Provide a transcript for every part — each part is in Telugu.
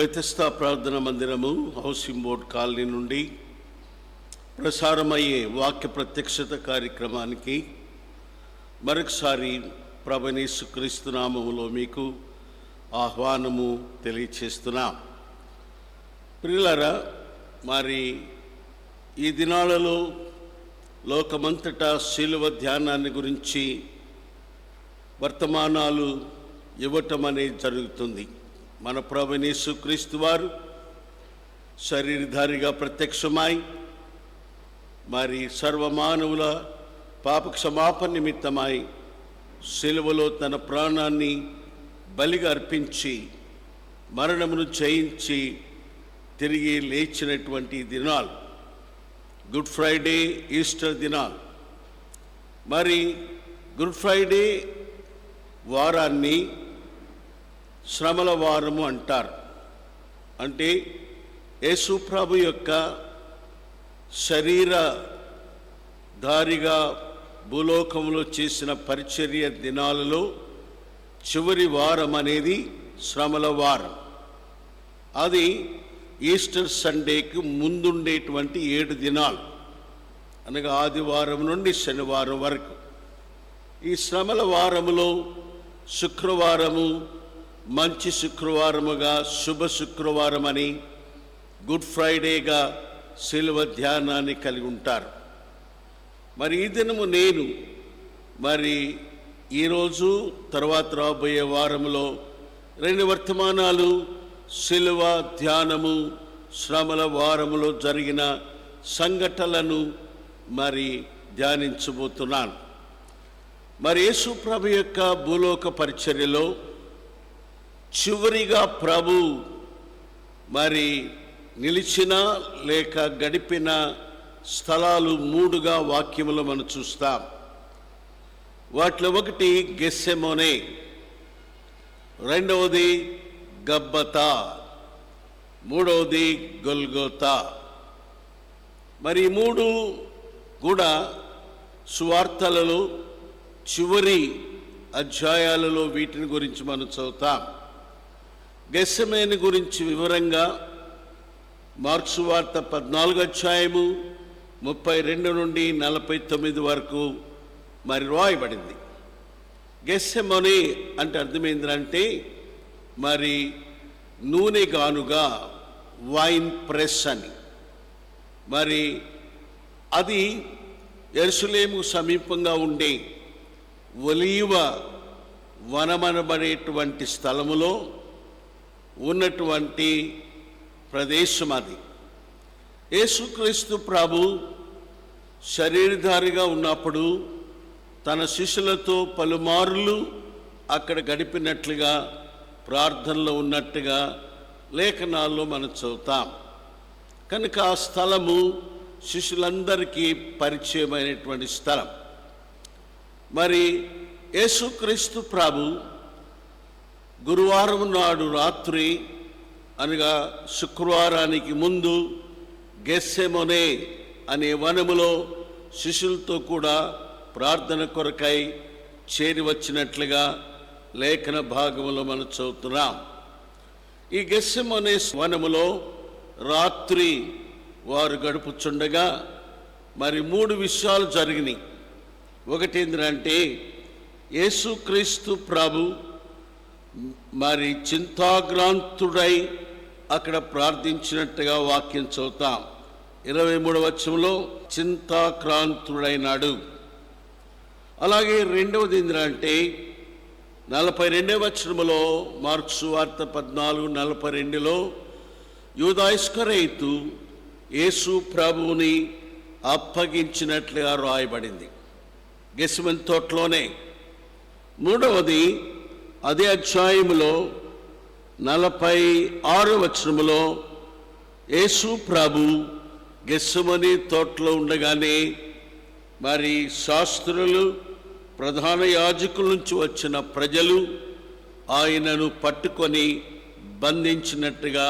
బెతెస్దా ప్రార్థన మందిరము హౌసింగ్ బోర్డ్ కాలనీ నుండి ప్రసారమయ్యే వాక్య ప్రత్యక్షత కార్యక్రమానికి మరొకసారి ప్రభువైన యేసుక్రీస్తు నామములో మీకు ఆహ్వానము తెలియచేస్తున్నాం. ప్రియులారా, మరి ఈ దినాలలో లోకమంతటా శిలువ ధ్యానాన్ని గురించి వర్తమానాలు ఇవ్వటం అనేది జరుగుతుంది. మన ప్రభువైన యేసుక్రీస్తు వారు శరీరధారిగా ప్రత్యక్షమై మరి సర్వమానవుల పాప క్షమాపణ నిమిత్తమై శిలువలో తన ప్రాణాన్ని బలిగా అర్పించి మరణమును జయించి తిరిగి లేచినటువంటి దినాలు గుడ్ ఫ్రైడే, ఈస్టర్ దినాలు. మరి గుడ్ ఫ్రైడే వారాన్ని శ్రమల వారము అంటారు. అంటే యేసు ప్రభు యొక్క శరీరధారిగా భూలోకంలో చేసిన పరిచర్య దినాలలో చివరి వారం అనేది శ్రమల వారం. అది ఈస్టర్ సండేకి ముందుండేటువంటి 7 దినాలు, అనగా ఆదివారం నుండి శనివారం వరకు. ఈ శ్రమల వారములో శుక్రవారము మంచి శుక్రవారముగా, శుభ శుక్రవారం అని, గుడ్ ఫ్రైడేగా శిలువ ధ్యానాన్ని కలిగి ఉంటారు. మరి ఈ దినము నేను ఈరోజు తర్వాత రాబోయే వారంలో 2 వర్తమానాలు శిలువ ధ్యానము శ్రమల వారములో జరిగిన సంఘటనలను ధ్యానించబోతున్నాను. యేసు ప్రభు యొక్క భూలోక పరిచర్యలో చివరిగా ప్రభు నిలిచిన లేక గడిపిన స్థలాలు 3గా వాక్యములో మనం చూస్తాం. వాటిలో ఒకటి గెత్సెమనే, రెండవది గబ్బతా, మూడవది గొల్గోతా. ఈ 3 కూడా సువార్తలలో చివరి అధ్యాయాలలో వీటిని గురించి మనం చదువుతాం. గెత్సెమనే గురించి వివరంగా మార్కు సువార్త 14వ అధ్యాయము 32 నుండి 49 వరకు రాయబడింది. గెత్సెమనే అంటే అర్థమైందంటే నూనె గానుగా, వైన్ ప్రెస్ అని. అది యెరూషలేము సమీపంగా ఉండే ఒలీవ వనమనబడేటువంటి స్థలములో ఉన్నటువంటి ప్రదేశం అది. యేసుక్రీస్తు ప్రభు శరీరధారిగా ఉన్నప్పుడు తన శిష్యులతో పలుమార్లు అక్కడ గడిపినట్లుగా, ప్రార్థనలో ఉన్నట్టుగా లేఖనాల్లో మనం చదువుతాం. కనుక ఆ స్థలము శిష్యులందరికీ పరిచయమైనటువంటి స్థలం. యేసుక్రీస్తు ప్రభు గురువారం నాడు రాత్రి, అనగా శుక్రవారానికి ముందు గెత్సెమనే అనే వనములో శిష్యులతో కూడా ప్రార్థన కొరకై చేరి వచ్చినట్లుగా లేఖన భాగంలో మనం చదువుతున్నాం. ఈ గెత్సెమనే వనములో రాత్రి వారు గడుపుచుండగా 3 విషయాలు జరిగినాయి. ఒకటి ఏంటంటే యేసుక్రీస్తు ప్రభు చింతాగ్రాంతుడై అక్కడ ప్రార్థించినట్టుగా వాక్యం చదువుతాం. 23వ వచనంలో చింతాక్రాంతుడైనాడు. అలాగే రెండవది ఏంటంటే 42వ వచనంలో మార్కు సువార్త 14:42లో యూదా ఇస్కరియోతు యేసు ప్రభువుని అప్పగించినట్లుగా రాయబడింది, గెత్సెమనే తోటలోనే. మూడవది అదే అధ్యాయములో 46వ వచనములో యేసు ప్రభు గెత్సెమనే తోటలో ఉండగానే శాస్త్రులు, ప్రధాన యాజకుల నుంచి వచ్చిన ప్రజలు ఆయనను పట్టుకొని బంధించినట్టుగా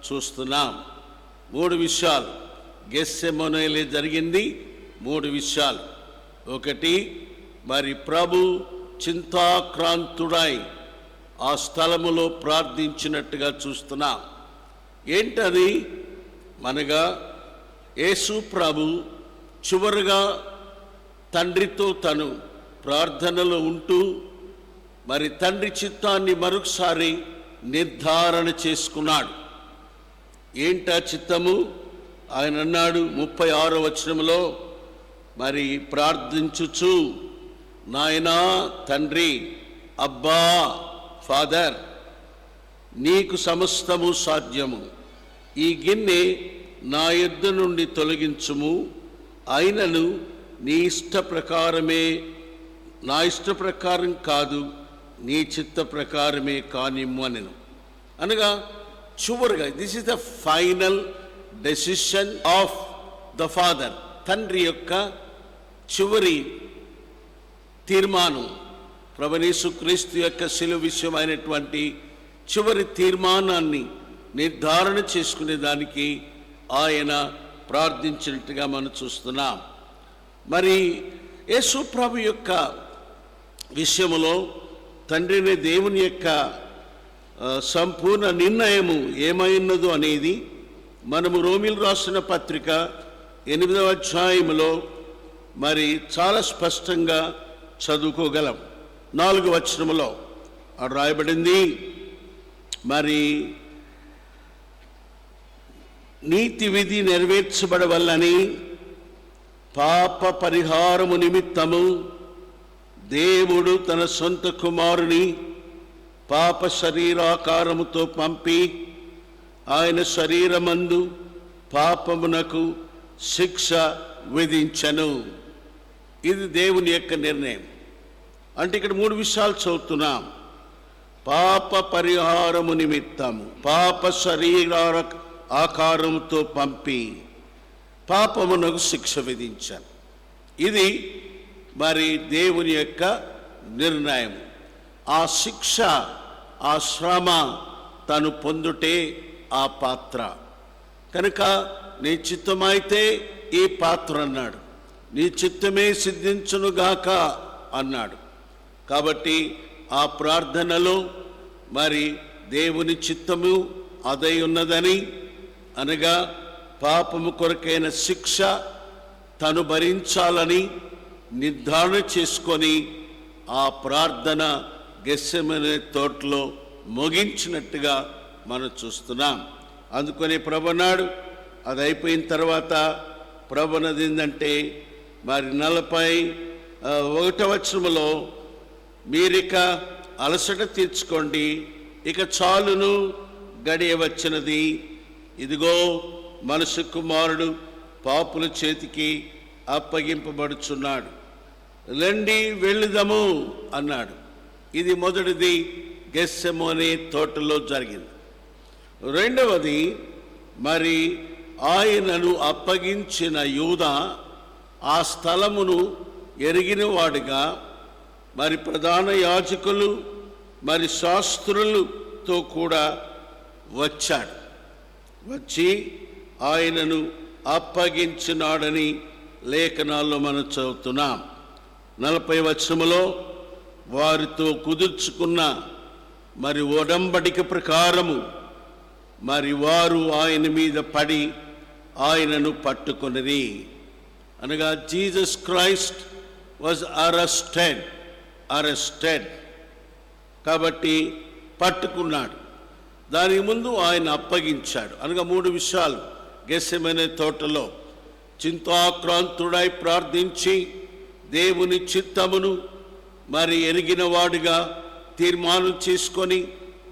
చూస్తున్నాం. 3 విషయాలు గెత్సెమనేలో జరిగింది. 3 విషయాలు. ఒకటి, ప్రభు చింతాక్రాంతుడై ఆ స్థలములో ప్రార్థించినట్టుగా చూస్తున్నాం. ఏంటది? మనగా యేసు ప్రభు చివరిగా తండ్రితో తను ప్రార్థనలో ఉంటూ మరి తండ్రి చిత్తాన్ని మరొకసారి నిర్ధారణ చేసుకున్నాడు. ఏంటా చిత్తము? ఆయన అన్నాడు 36వ వచనంలో, మరి ప్రార్థించుచు, నాయనా తండ్రి, అబ్బా ఫాదర్, నీకు సమస్తము సాధ్యము, ఈ గిన్నె నా యొద్ద నుండి తొలగించుము, అయినను నీ ఇష్ట ప్రకారమే, నా ఇష్ట ప్రకారం కాదు, నీ చిత్త ప్రకారమే కానిమ్ము అనెను. అనగా చివరిగా this is the final decision of the father. తండ్రి యొక్క చివరి తీర్మానం, ప్రభువైన యేసుక్రీస్తు యొక్క శిలువ విషయమైనటువంటి చివరి తీర్మానాన్ని నిర్ధారణ చేసుకునే దానికి ఆయన ప్రార్థించినట్టుగా మనం చూస్తున్నాం. మరి యేసు ప్రభు యొక్క విషయంలో తండ్రిని దేవుని యొక్క సంపూర్ణ నిర్ణయము ఏమైనదో అనేది మనము రోమీయులకు రాసిన పత్రిక 8వ అధ్యాయంలో మరి చాలా స్పష్టంగా చదువుకోగలం. 4వ వచనములో రాయబడింది, మరి నీతి విధి నెరవేర్చబడవల్లని పాప పరిహారము నిమిత్తము దేవుడు తన సొంత కుమారుని పాప శరీరాకారముతో పంపి ఆయన శరీరమందు పాపమునకు శిక్ష విధించెను. ఇది దేవుని యొక్క నిర్ణయం. అంటే ఇక్కడ 3 విషయాలు చదువుతున్నాం. పాప పరిహారము నిమిత్తము పాప శరీర ఆకారముతో పంపి పాపమునకు శిక్ష విధించాను. ఇది మరి దేవుని యొక్క నిర్ణయం. ఆ శిక్ష, ఆ శ్రమ తను పొందుటే ఆ పాత్ర. కనుక నీ చిత్తమైతే ఈ పాత్ర అన్నాడు, నీ చిత్తమే సిద్ధించునుగాక అన్నాడు. కాబట్టి ఆ ప్రార్థనలో మరి దేవుని చిత్తము అదై ఉన్నదని, అనగా పాపము కొరకైన శిక్ష తను భరించాలని నిర్ధారణ చేసుకొని ఆ ప్రార్థన గెత్సెమనే తోటలో ముగించినట్టుగా మనం చూస్తున్నాం. అందుకని ప్రభు అన్నాడు, అది అయిపోయిన తర్వాత ప్రభు అన్నది ఏంటంటే, మరి 41వ వచనములో, మీరిక అలసట తీర్చుకోండి, ఇక చాలును, గడియ వచ్చినది, ఇదిగో మనుష్య కుమారుడు పాపుల చేతికి అప్పగింపబడుచున్నాడు, రండి వెళ్ళుదము అన్నాడు. ఇది మొదటిది గెత్సెమనే తోటలో జరిగింది. రెండవది, మరి ఆయనను అప్పగించిన యూదా ఆ స్థలమును ఎరిగినవాడుగా మరి ప్రధాన యాజకులు మరి శాస్త్రులతో కూడా వచ్చాడు. వచ్చి ఆయనను అప్పగించినాడని లేఖనాల్లో మనం చదువుతున్నాం. 40వ వచనములో, వారితో కుదుర్చుకున్న మరి ఒడంబడిక ప్రకారము మరి వారు ఆయన మీద పడి ఆయనను పట్టుకొనిరి. అనగా జీసస్ క్రైస్ట్ వాజ్ అరెస్టెడ్. కాబట్టి పట్టుకున్నాడు. దానికి ముందు ఆయన అప్పగించాడు. అనగా 3 విషయాలు. గెత్సెమనే తోటలో చింతాక్రాంతుడై ప్రార్థించి దేవుని చిత్తమును మరి ఎరిగిన వాడుగా తీర్మానం చేసుకొని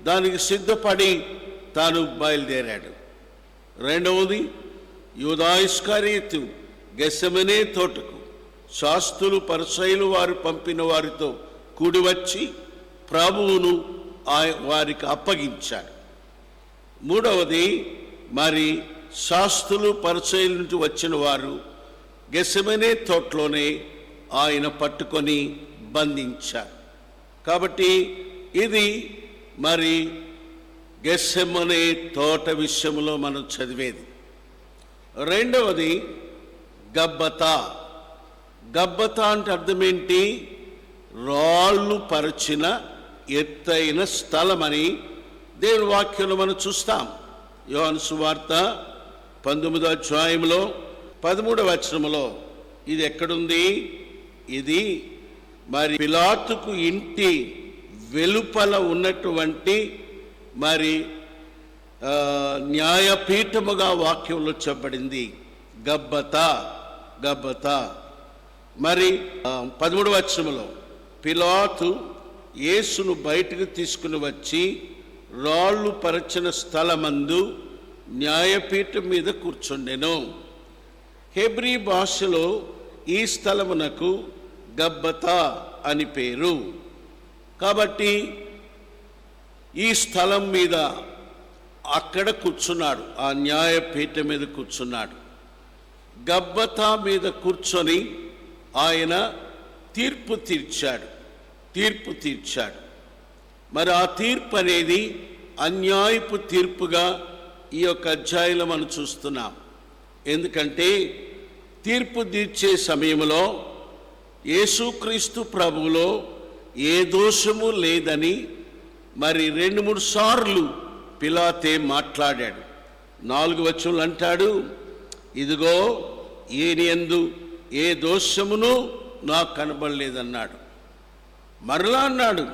దానికి సిద్ధపడి తాను బయలుదేరాడు. రెండవది, యూదా ఇస్కరియోతు గెత్సెమనే తోటకు శాస్త్రులు పరిసయ్యులు వారు పంపిన వారితో కూడి వచ్చి ప్రభువును వారికి అప్పగించాడు. మూడవది, మరి శాస్త్రులు పరిసయ్యుల నుండి వచ్చిన వారు గెత్సెమనే తోటలోనే ఆయన పట్టుకొని బంధించారు. కాబట్టి ఇది మరి గెత్సెమనే తోట విషయంలో మనం చదివేది. రెండవది గబ్బతా. గబ్బతా అంటే అర్థం ఏంటి? రాళ్ళు పరిచిన ఎత్తైన స్థలమని దేవుని వాక్యంలో మనం చూస్తాం. యోహాను సువార్త 19వ అధ్యాయంలో 13వ వచనములో ఇది ఎక్కడుంది? ఇది మరి పిలాతుకు ఇంటి వెలుపల ఉన్నటువంటి మరి న్యాయపీఠముగా వాక్యంలో చెప్పబడింది. గబ్బతా గబ్బతా. మరి 13వ వచనములో పిలాతు యేసును బయటకు తీసుకుని వచ్చి రాళ్ళు పరచిన స్థలమందు న్యాయపీఠం మీద కూర్చుండెను. హెబ్రీ భాషలో ఈ స్థలమునకు గబ్బతా అని పేరు. కాబట్టి ఈ స్థలం మీద అక్కడ కూర్చున్నాడు, ఆ న్యాయపీఠం మీద కూర్చున్నాడు. గబ్బతా మీద కూర్చొని ఆయన తీర్పు తీర్చాడు. మరి ఆ తీర్పు అనేది అన్యాయపు తీర్పుగా ఈ యొక్క అధ్యాయంలో మనం చూస్తున్నాం. ఎందుకంటే తీర్పు తీర్చే సమయంలో యేసుక్రీస్తు ప్రభువులో ఏ దోషము లేదని మరి 2-3 సార్లు పిలాతే మాట్లాడాడు. 4వ వచనంలో అంటాడు, ఇదిగో ఈయనయందు ఏ దోషమును నాకు కనబడలేదన్నాడు. మరలా అన్నాడు.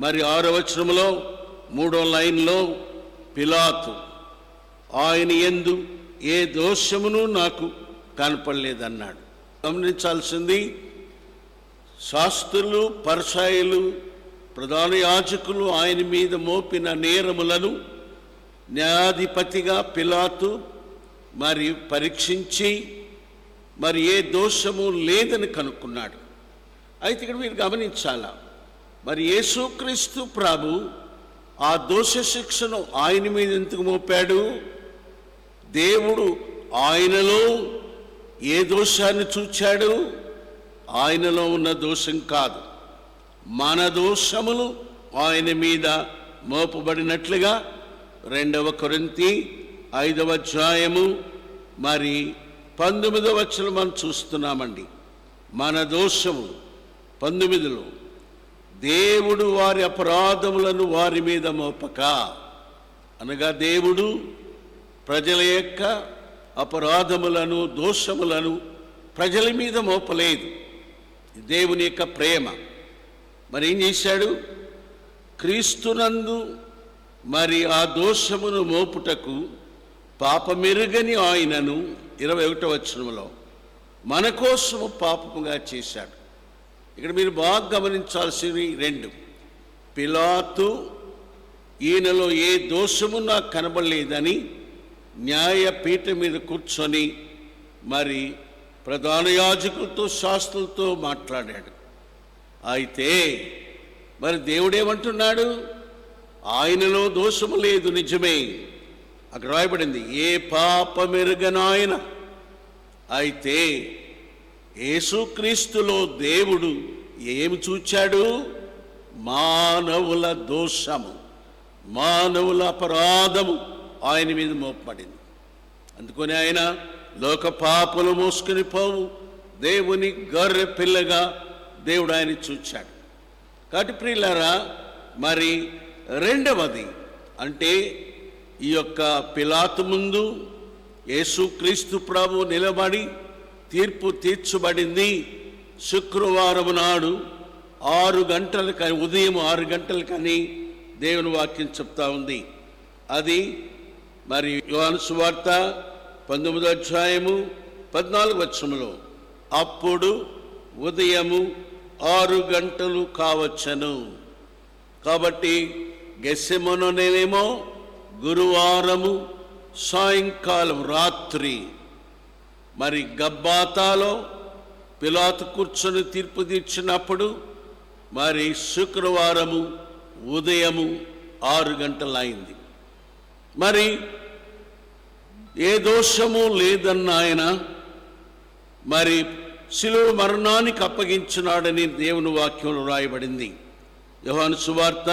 మరి 6వ వచనంలో 3వ లైన్లో పిలాతు ఆయన యందు ఏ దోషమును నాకు కనపడలేదన్నాడు. గమనించాల్సింది, శాస్త్రులు, పరిసయ్యులు, ప్రధాన యాజకులు ఆయన మీద మోపిన నేరములను న్యాయాధిపతిగా పిలాతు మరి పరీక్షించి మరి ఏ దోషము లేదని కనుక్కున్నాడు. అయితే ఇక్కడ మీరు గమనించాలా, మరి యేసుక్రీస్తు ప్రభు ఆ దోష శిక్షను ఆయన మీద ఎందుకు మోపాడు? దేవుడు ఆయనలో ఏ దోషాన్ని చూచాడు? ఆయనలో ఉన్న దోషం కాదు, మన దోషములు ఆయన మీద మోపబడినట్లుగా 2వ కొరింథీ 5వ అధ్యాయము మరి 19వ వచనం మనం చూస్తున్నామండి. మన దోషము 19లో దేవుడు వారి అపరాధములను వారి మీద మోపక, అనగా దేవుడు ప్రజల యొక్క అపరాధములను, దోషములను ప్రజల మీద మోపలేదు. దేవుని యొక్క ప్రేమ. మరి ఏం చేశాడు? క్రీస్తునందు మరి ఆ దోషమును మోపుటకు పాపమెరుగని ఆయనను 21వ వచనంలో మన కోసము పాపముగా చేశాడు. ఇక్కడ మీరు బాగా గమనించాల్సినవి 2. పిలాతు ఈయనలో ఏ దోషము నాకు కనబడలేదని న్యాయపీఠం మీద కూర్చొని మరి ప్రధాన యాజకులతో, శాస్త్రులతో మాట్లాడాడు. అయితే మరి దేవుడేమంటున్నాడు? ఆయనలో దోషము లేదు, నిజమే. అక్కడ రాయబడింది, ఏ పాపమెరుగనాయన. అయితే యేసుక్రీస్తులో దేవుడు ఏమి చూచాడు? మానవుల దోషము, మానవుల అపరాధము ఆయన మీద మోపబడింది. అందుకని ఆయన లోక పాపలు మోసుకుని పోవు దేవుని గొర్రె పిల్లగా దేవుడు ఆయన చూచాడు. కాబట్టి ప్రియులారా, మరి 2వది అంటే ఈ యొక్క పిలాతు ముందు యేసుక్రీస్తు ప్రభు నిలబడి తీర్పు తీర్చబడింది శుక్రవారం నాడు 6 గంటలకని, ఉదయం 6 గంటలకని దేవుని వాక్యం చెప్తా ఉంది. అది మరి యోహాను సువార్త 19వ అధ్యాయము 14వ వచనంలో అప్పుడు ఉదయము 6 గంటలు కావచ్చును. కాబట్టి గెత్సెమనేమో గురువారము సాయంకాలం రాత్రి, మరి గబ్బాతాలో పిలాతు కూర్చొని తీర్పు తీర్చినప్పుడు మరి శుక్రవారము ఉదయము 6 గంటలైంది. మరి ఏ దోషము లేదన్న ఆయన మరి శిలువ మరణానికి అప్పగించినాడని దేవుని వాక్యంలో రాయబడింది. యోహాను సువార్త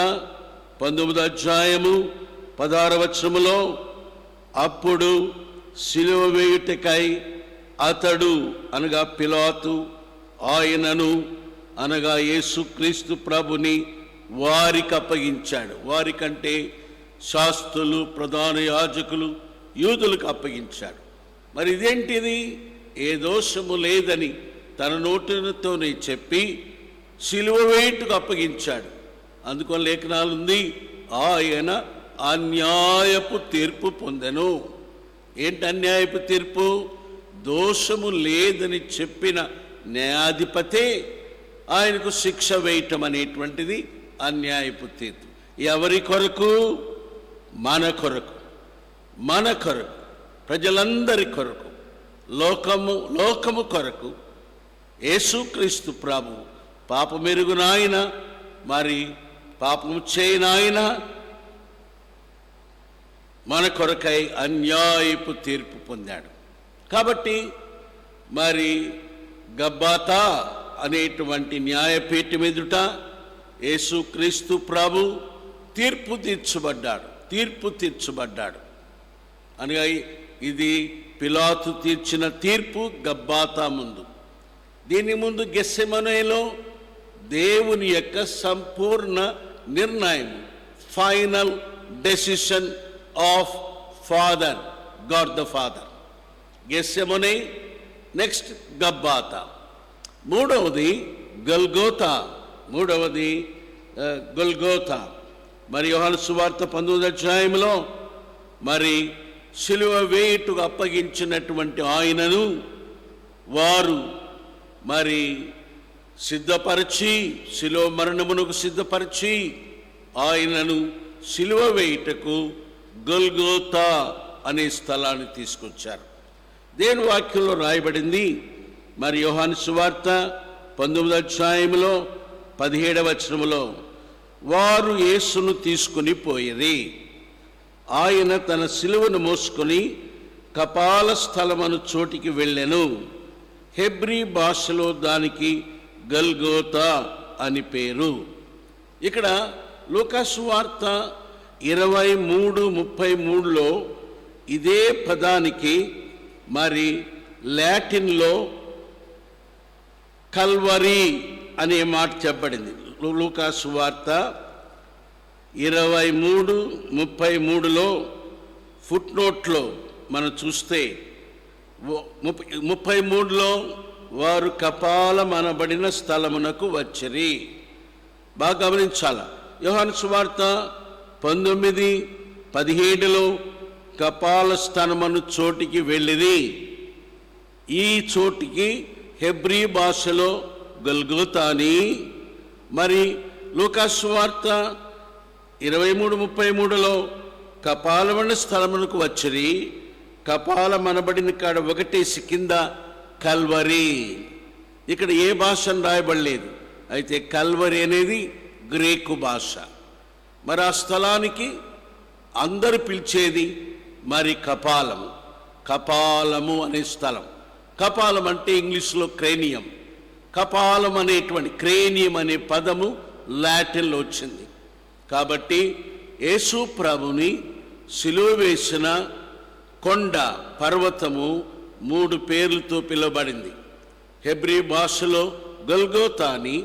19వ అధ్యాయము 16వ వచనములో అప్పుడు శిలువ వేయుటకై అతడు అనగా పిలాతు ఆయనను అనగా యేసుక్రీస్తు ప్రభుని వారికి అప్పగించాడు. వారికంటే శాస్త్రులు, ప్రధాన యాజకులు, యూదులకు అప్పగించాడు. మరి ఇదేంటిది? ఏ దోషము లేదని తన నోటితోనే చెప్పి సిలువ వేయుటకు అప్పగించాడు. అందుకని లేఖనాలు ఉంది, ఆయన అన్యాయపు తీర్పు పొందెను. ఏంటి అన్యాయపు తీర్పు? దోషము లేదని చెప్పిన న్యాయాధిపతే ఆయనకు శిక్ష వేయటం అనేటువంటిది అన్యాయపు తీర్పు. ఎవరి కొరకు? మన కొరకు, మన కొరకు, ప్రజలందరి కొరకు, లోకము కొరకు. యేసుక్రీస్తు ప్రభు పాపమెరుగునాయన, మరి పాపము చేయనాయన మన కొరకై అన్యాయపు తీర్పు పొందాడు. కాబట్టి మరి గబ్బాతా అనేటువంటి న్యాయపీఠం ఎదుట యేసుక్రీస్తు ప్రభు తీర్పు తీర్చబడ్డాడు అనగా ఇది పిలాతు తీర్చిన తీర్పు గబ్బాతా ముందు. దీని ముందు గెత్సెమనేలో దేవుని యొక్క సంపూర్ణ నిర్ణయం, final decision of father, God the father. Gethsemane, next Gabbatha. మూడవది గొల్గోతా. మరి యోహాను సువార్త 19వ అధ్యాయంలో మరి సిలువ వేయుటకు అప్పగించినటువంటి ఆయనను వారు మరి సిద్ధపరిచి, సిలువ మరణమునకు సిద్ధపరిచి ఆయనను సిలువ వేయుటకు గొల్గోతా అనే స్థలాన్ని తీసుకొచ్చారు. దేవుని వాక్యంలో రాయబడింది. మరి యోహాను సువార్త 19వ అధ్యాయంలో 17వ వచనములో, వారు యేసును తీసుకుని పోయిరి. ఆయన తన సిలువను మోసుకొని కపాల స్థలమను చోటికి వెళ్ళెను. హెబ్రీ భాషలో దానికి గల్గోతా అని పేరు. ఇక్కడ లూకాసు వార్త 23:33లో ఇదే పదానికి మరి లాటిన్లో కల్వరీ అనే మాట చెప్పబడింది. లూకాసు వార్త 23:33లో ఫుట్ నోట్లో మనం చూస్తే 33లో వారు కపాలం అనబడిన స్థలమునకు వచ్చిరి. బాగా గమనించాల. యోహాను సువార్త 19:17లో కపాల స్థలమును చోటికి వెళ్ళిరి. ఈ చోటికి హెబ్రీ భాషలో గొల్గోతా అని, మరి లూకాసు వార్త 23:33లో కపాలమన్న స్థలమునకు వచ్చిరి. కపాలం అనబడిన కాడ ఒకటేసి కింద కల్వరీ. ఇక్కడ ఏ భాష అని రాయబడలేదు. అయితే కల్వరీ అనేది గ్రీకు భాష. మరి ఆ స్థలానికి అందరు పిలిచేది మరి కపాలము అనే స్థలం. కపాలం అంటే ఇంగ్లీష్లో క్రేనియం. కపాలం అనేటువంటి క్రేనియం అనే పదము లాటిన్లో వచ్చింది. కాబట్టి యేసు ప్రభుని సిలువ వేసిన కొండ, పర్వతము 3 పేర్లతో పిలువబడింది. హెబ్రీ భాషలో గొల్గోతా అని,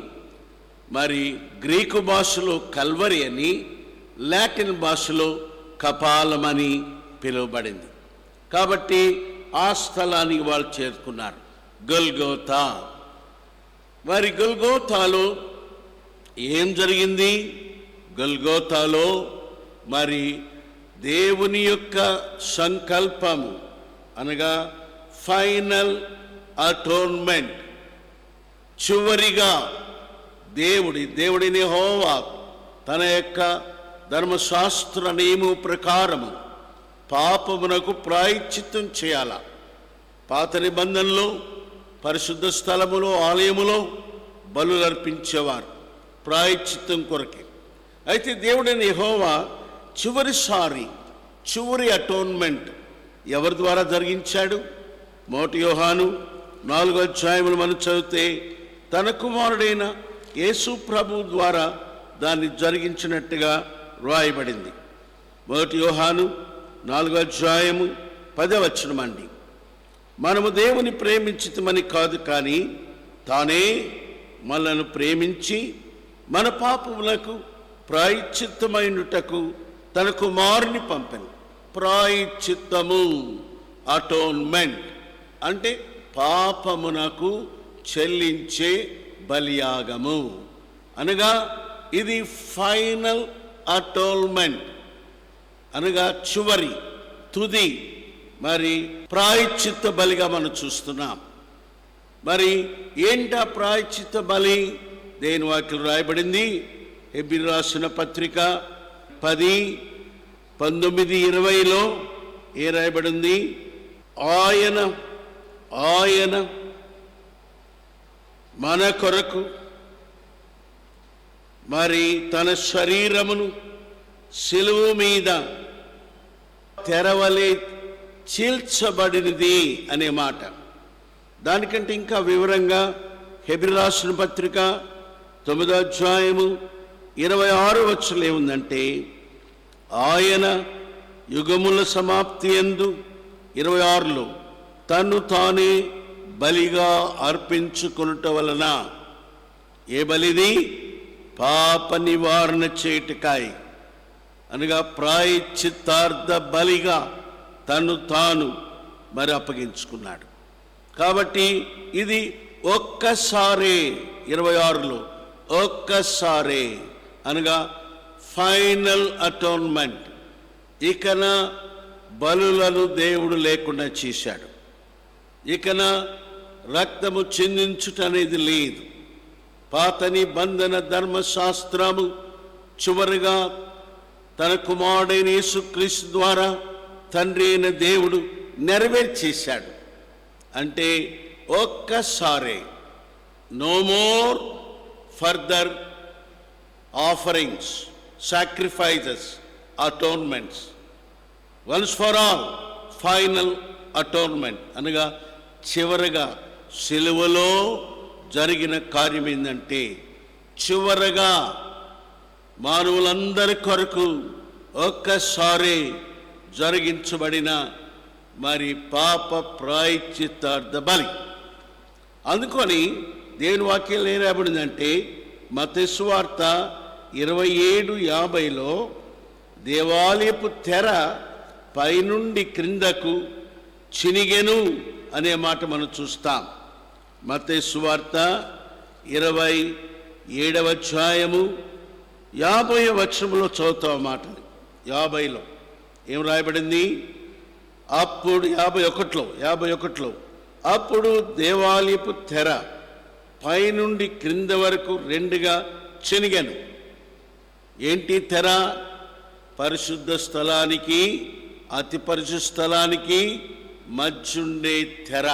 మరి గ్రీకు భాషలో కల్వరి అని, లాటిన్ భాషలో కపాలం అని పిలువబడింది. కాబట్టి ఆ స్థలానికి వాళ్ళు చేరుకున్నారు, గొల్గోతా. మరి గొల్గోతాలో ఏం జరిగింది? గొల్గోతాలో మరి దేవుని యొక్క సంకల్పము అనగా ఫైనల్ అటోన్మెంట్, చివరిగా దేవుడిని యెహోవా తన యొక్క ధర్మశాస్త్ర నియమం ప్రకారము పాపమునకు ప్రాయశ్చిత్తం చేయాల. పాత నిబంధనలో పరిశుద్ధ స్థలములో, ఆలయములో బలులు అర్పించేవారు ప్రాయశ్చిత్తం కొరకే. అయితే దేవుడైన యెహోవా చివరి అటోన్మెంట్ ఎవరి ద్వారా జరిగించాడు? 1 యోహాను 4వ అధ్యాయములు మనం చదివితే తన కుమారుడైన యేసు ప్రభు ద్వారా దాన్ని జరిగించినట్టుగా రాయబడింది. 1 యోహాను 4వ అధ్యాయము 10వ వచనం అండి. మనము దేవుని ప్రేమించితమని కాదు, కానీ తానే మనలను ప్రేమించి మన పాపములకు ప్రాయశ్చిత్తమైనటకు తన కుమారుని పంపెను. ప్రాయశ్చిత్తము, అటోన్మెంట్ అంటే పాపమునకు చెల్లించే బలియాగము అనగా ఇది ఫైనల్ అటోన్మెంట్ అనగా చివరి తుది మరి ప్రాయశ్చిత్త బలిగా మనం చూస్తున్నాం. మరి ఏంటా ప్రాయశ్చిత్త బలి? దేని వాక్యం రాయబడింది? హెబ్రీ రాసిన పత్రిక 10:19-20లో ఏ రాయబడింది? ఆయన మన కొరకు మరి తన శరీరమును శిలువ మీద తెరవలే చీల్చబడినది అనే మాట. దానికంటే ఇంకా వివరంగా హెబ్రీ రాసిన పత్రిక 9:26 ఏముందంటే, ఆయన యుగముల సమాప్తి యందు 26లో తను తానే బలిగా అర్పించుకొనుట వలన, ఏ బలిది? పాప నివారణ చేయుటకై అనగా ప్రాయశ్చిత్తార్థ బలిగా తను తాను మరి అప్పగించుకున్నాడు. కాబట్టి ఇది ఒక్కసారే 26లో ఒక్కసారే అనగా ఫైనల్ అటోన్మెంట్. ఇకన బలులను దేవుడు లేకుండా చేశాడు. ఇకన రక్తము చిందించుట అనేది లేదు. పాత నిబంధన ధర్మశాస్త్రము చివరిగా తన కుమారుడైన యేసుక్రీస్తు ద్వారా తండ్రి అయిన దేవుడు నెరవేర్చేశాడు. అంటే ఒక్కసారే, no more further offerings, sacrifices, atonements, once for all final atonement అనగా చివరగా సిలువలో జరిగిన కార్యం ఏంటంటే, చివరగా మానవులందరి కొరకు ఒక్కసారి జరిగించబడిన మరి పాప ప్రాయశ్చిత్తార్థ బలి. అందుకొని దేవుని వాక్యం ఏం రాయబడిందంటే, మత్తయి సువార్త 27:50లో దేవాలయపు తెర పైనుండి క్రిందకు చినిగెను అనే మాట మనం చూస్తాం. మత్తయి సువార్త 27:50 చదువుతాం మాట. 50లో ఏం రాయబడింది? అప్పుడు 51లో అప్పుడు దేవాలయపు తెర పైనుండి క్రింద వరకు రెండుగా చినిగెను. ఏంటి తెర? పరిశుద్ధ స్థలానికి అతి పరిశుద్ధ స్థలానికి మధ్య ఉండే తెర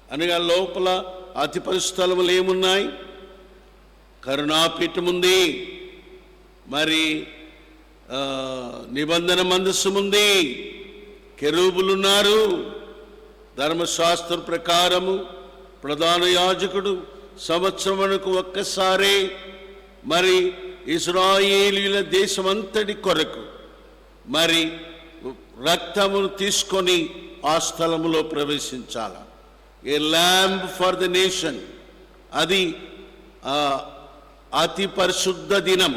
అనగా లోపల అతి పరిశుద్ధ స్థలములు ఏమున్నాయి? కరుణాపీఠం ఉంది, మరి నిబంధన మందస్సం ఉంది, కెరూబులున్నారు. ధర్మశాస్త్ర ప్రకారము ప్రధాన యాజకుడు సంవత్సరమునకు ఒక్కసారే మరి ఇశ్రాయేలీయుల దేశమంతటి కొరకు మరి రక్తమును తీసుకొని ఆ స్థలములో ప్రవేశించాల. ఏ ల్యాంబ్ ఫర్ ద నేషన్. అది అతి పరిశుద్ధ దినం,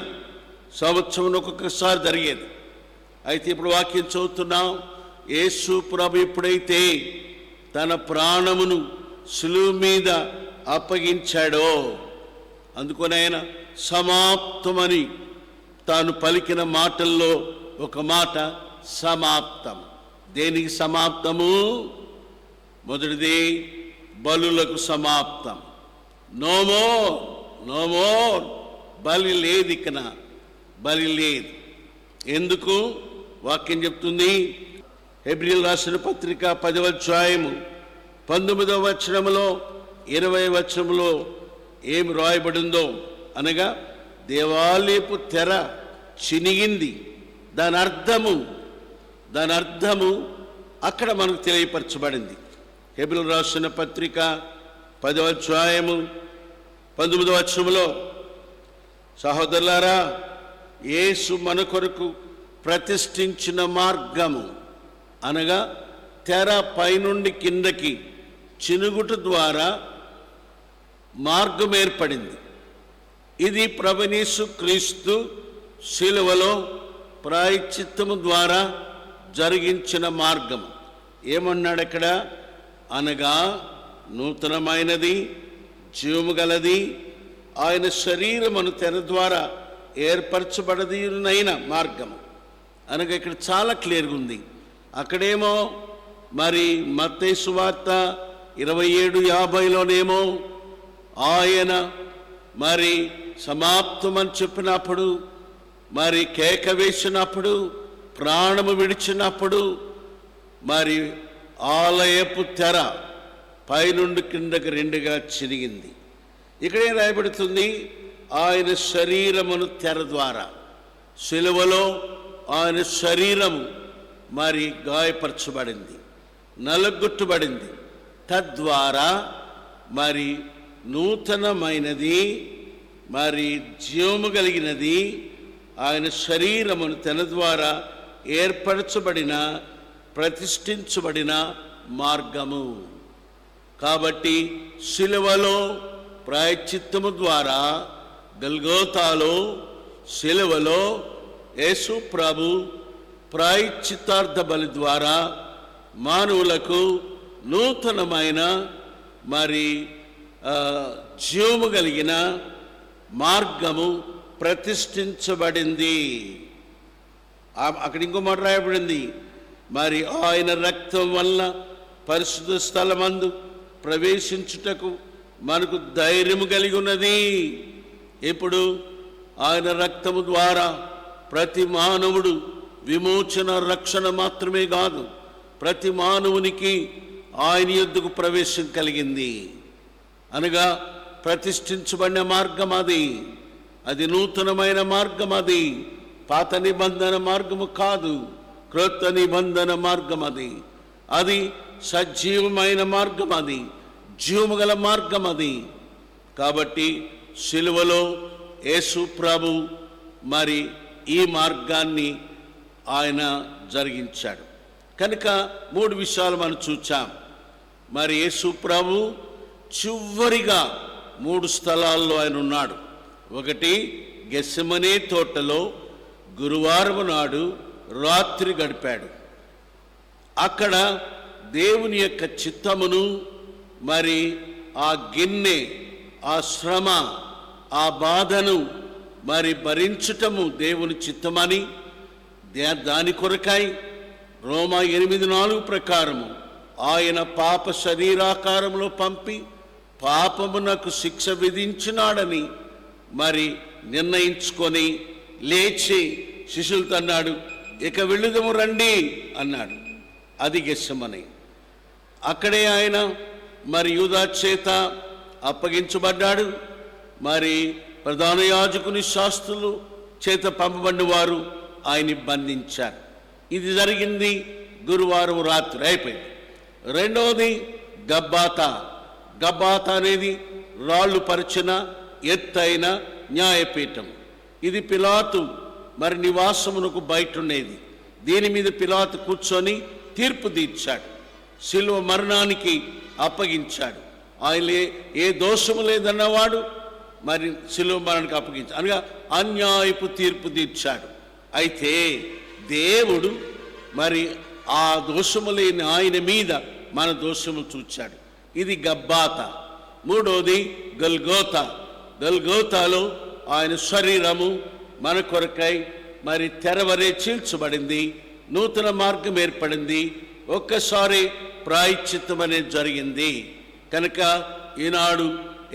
సంవత్సరం ఒక్కొక్కసారి జరిగేది. అయితే ఇప్పుడు వాక్యం చదువుతున్నాం. యేసు ప్రభు ఎప్పుడైతే తన ప్రాణమును శిలువ మీద అప్పగించాడో, అందుకొని ఆయన సమాప్తమని తాను పలికిన మాటల్లో ఒక మాట సమాప్తం. దేనికి సమాప్తము? మొదటిది బలులకు సమాప్తం. నో మోర్ బలి లేదు, ఇకన బలి లేదు. ఎందుకు? వాక్యం చెప్తుంది. హెబ్రీయులు రాసిన పత్రిక 10:19 20 ఏమి రాయబడిందో అనగా దేవాలయపు తెర చినిగింది. దాని అర్థము అక్కడ మనకు తెలియపరచబడింది. హెబ్రీయులు రాసిన పత్రిక 10:19 సహోదరులారా, యేసు మన కొరకు ప్రతిష్ఠించిన మార్గము అనగా తెర పైనుండి కిందకి చినుగుట ద్వారా మార్గం ఏర్పడింది. ఇది ప్రభువు యేసు క్రీస్తు శిలువలో ప్రాయశ్చిత్తము ద్వారా జరిగించిన మార్గం. ఏమన్నాడు అక్కడ? అనగా నూతనమైనది, జీవము గలది, ఆయన శరీరమును తెర ద్వారా ఏర్పరచబడదినైన మార్గము. అనగా ఇక్కడ చాలా క్లియర్గా ఉంది. అక్కడేమో మరి మత్తయి సువార్త 27:50లోనేమో ఆయన మరి సమాప్తమని చెప్పినప్పుడు, మరి కేక వేసినప్పుడు, ప్రాణము విడిచినప్పుడు మరి ఆలయపు తెర పైనుండి కిందకి రెండుగా చిరిగింది. ఇక్కడే రాయబడుతుంది, ఆయన శరీరమును తెర ద్వారా. సిలువలో ఆయన శరీరము మరి గాయపరచబడింది, నలగొట్టబడింది. తద్వారా మరి నూతనమైనది, మరి జీవము కలిగినది ఆయన శరీరమును తన ద్వారా ఏర్పరచబడిన, ప్రతిష్ఠించబడిన మార్గము. కాబట్టి సిలువలో ప్రాయశ్చిత్తము ద్వారా, గల్గోతాలో సిలువలో యేసు ప్రభు ప్రాయశ్చిత్తార్థ బలి ద్వారా మానవులకు నూతనమైన మరి జీవము కలిగిన మార్గము ప్రతిష్ఠించబడింది. అక్కడ ఇంకో మాట రాయబడింది, మరి ఆయన రక్తం వల్ల పరిశుద్ధ స్థలమందు ప్రవేశించుటకు మనకు ధైర్యము కలిగి ఉన్నది. ఇప్పుడు ఆయన రక్తము ద్వారా ప్రతి మానవుడు విమోచన, రక్షణ మాత్రమే కాదు, ప్రతి మానవునికి ఆయన యొద్దకు ప్రవేశం కలిగింది. అనగా ప్రతిష్ఠించబడిన మార్గం అది. అది నూతనమైన మార్గం. అది పాత నిబంధన మార్గము కాదు, క్రొత్త నిబంధన మార్గం అది. అది సజీవమైన మార్గం, అది జీవము గల మార్గం అది. కాబట్టి సిలువలో యేసు ప్రభు మరి ఈ మార్గాన్ని ఆయన జరిగించాడు. కనుక 3 విషయాలు మనం చూచాం. మరి యేసు ప్రభు చివరిగా 3 స్థలాల్లో ఆయన ఉన్నాడు. ఒకటి గెత్సెమనే తోటలో గురువారం నాడు రాత్రి గడిపాడు. అక్కడ దేవుని యొక్క చిత్తమును, మరి ఆ గిన్నె, ఆ శ్రమ, ఆ బాధను మరి భరించటము దేవుని చిత్తమని, దాని కొరకై రోమా 8:4 ప్రకారము ఆయన పాప శరీరాకారంలో పంపి పాపమునకు శిక్ష విధించినాడని మరి నిర్ణయించుకొని లేచి శిష్యులతో అన్నాడు, ఇక వెళ్ళుదము రండి అన్నాడు. అది గెత్సెమనే. అక్కడే ఆయన మరి యూదా చేత అప్పగించబడ్డాడు. మరి ప్రధాన యాజకుని శాస్త్రులు చేత పంపబడిన వారు ఆయన్ని బంధించారు. ఇది జరిగింది గురువారం రాత్రి అయిపోయింది. రెండవది గబ్బాతా. గబ్బాతా అనేది రాళ్ళు పరిచిన ఎత్తైన న్యాయపీఠం. ఇది పిలాతు మరి నివాసమునకు బయట ఉండేది. దీని మీద పిలాతు కూర్చొని తీర్పు తీర్చాడు. శిలువ మరణానికి అప్పగించాడు. ఆయన ఏ దోషము లేదన్నవాడు మరి శిలువ మరణానికి అప్పగించాడు, అనగా అన్యాయపు తీర్పు తీర్చాడు. అయితే దేవుడు మరి ఆ దోషము లేని ఆయన మీద మన దోషము చూచాడు. ఇది గబ్బాతా. మూడోది గల్గోతా. గల్గోతాలో ఆయన శరీరము మన కొరకై మరి తెరవరే చీల్చబడింది, నూతన మార్గం ఏర్పడింది. ఒక్కసారి ప్రాయశ్చిత్తం అనేది జరిగింది. కనుక ఈనాడు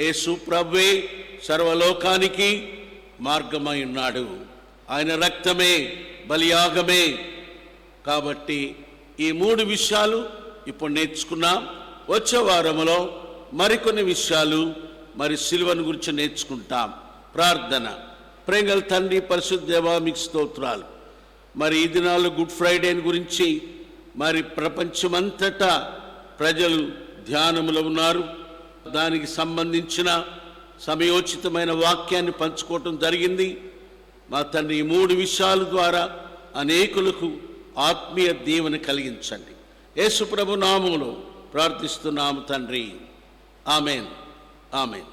యేసు ప్రభువే సర్వలోకానికి మార్గమై ఉన్నాడు. ఆయన రక్తమే బలియాగమే. కాబట్టి ఈ 3 విషయాలు ఇప్పుడు నేర్చుకున్నాం. వచ్చే వారములో మరికొన్ని విషయాలు మరి సిలువను గురించి నేర్చుకుంటాం. ప్రార్థన. ప్రేంగల్ తండ్రి, పరిశుద్ధ దేవా, మీకు స్తోత్రాలు. మరి ఈ దినాల్లో గుడ్ ఫ్రైడేని గురించి మరి ప్రపంచమంతటా ప్రజలు ధ్యానములో ఉన్నారు. దానికి సంబంధించిన సమయోచితమైన వాక్యాన్ని పంచుకోవటం జరిగింది. మా తండ్రి, ఈ 3 విషయాల ద్వారా అనేకులకు ఆత్మీయ దీవెన కలిగించండి. యేసు ప్రభు నామములో ప్రార్థిస్తున్నాము తండ్రి. ఆమెన్. ఆమెన్.